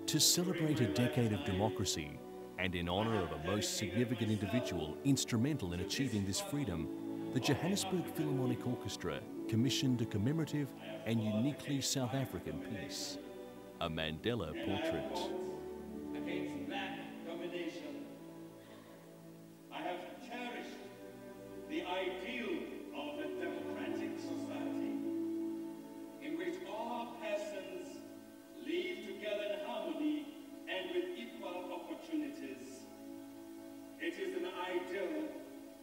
To celebrate a decade of democracy and in honour of a most significant individual instrumental in achieving this freedom, the Johannesburg Philharmonic Orchestra commissioned a commemorative and uniquely South African piece, a Mandela Portrait. Against black domination, I have cherished the ideal of a democratic society in which all persons live together in harmony and with equal opportunities. It is an ideal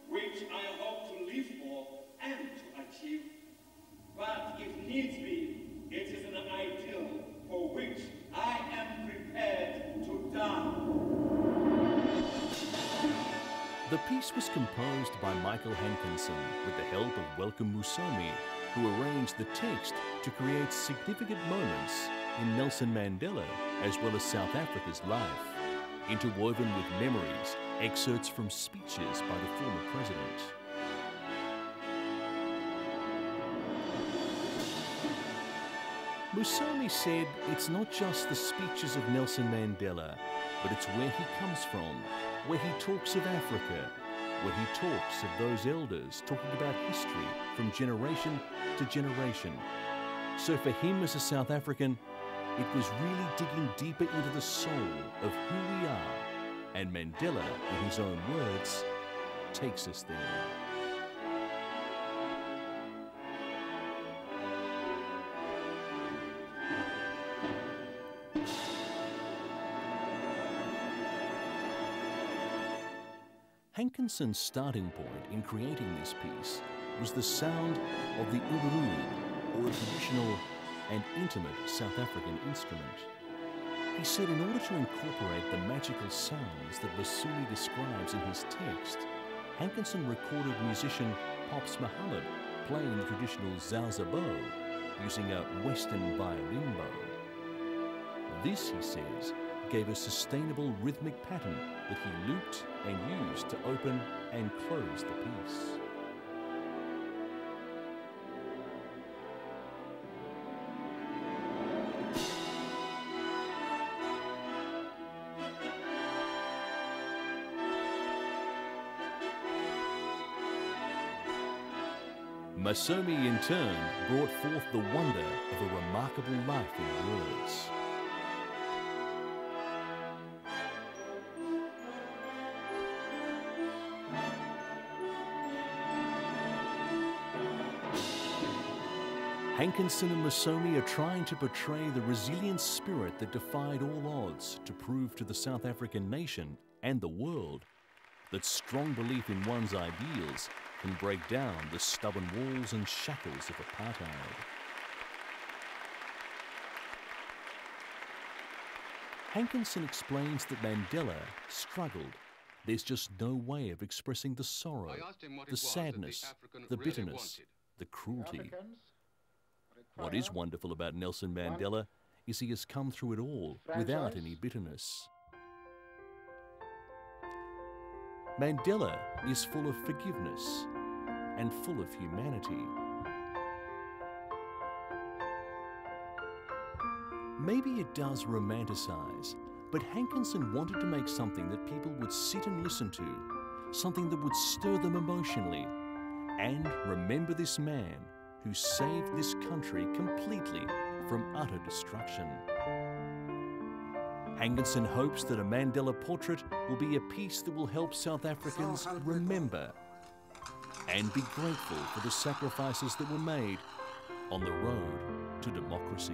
which I hope to live for and to achieve, but if needs be, it is an ideal for which I am prepared to die. The piece was composed by Michael Hankinson with the help of Welcome Musomi, who arranged the text to create significant moments in Nelson Mandela as well as South Africa's life, interwoven with memories, excerpts from speeches by the former president. Musomi said it's not just the speeches of Nelson Mandela, but it's where he comes from, where he talks of Africa, where he talks of those elders talking about history from generation to generation. So for him as a South African, it was really digging deeper into the soul of who we are, and Mandela, in his own words, takes us there. Hankinson's starting point in creating this piece was the sound of the unraveled, or a traditional and intimate South African instrument. He said in order to incorporate the magical sounds that Basuli describes in his text, Hankinson recorded musician Pops Muhammad playing the traditional Zauza bow using a Western violin bow. This, he says, gave a sustainable rhythmic pattern that he looped and used to open and close the piece. Musomi in turn brought forth the wonder of a remarkable life in words. Hankinson and Musomi are trying to portray the resilient spirit that defied all odds to prove to the South African nation and the world that strong belief in one's ideals can break down the stubborn walls and shackles of apartheid. Hankinson explains that Mandela struggled. There's just no way of expressing the sorrow, the sadness, the bitterness, the cruelty. What is wonderful about Nelson Mandela is he has come through it all without any bitterness. Mandela is full of forgiveness and full of humanity. Maybe it does romanticize, but Hankinson wanted to make something that people would sit and listen to, something that would stir them emotionally, and remember this man who saved this country completely from utter destruction. Hankinson hopes that a Mandela Portrait will be a piece that will help South Africans remember and be grateful for the sacrifices that were made on the road to democracy.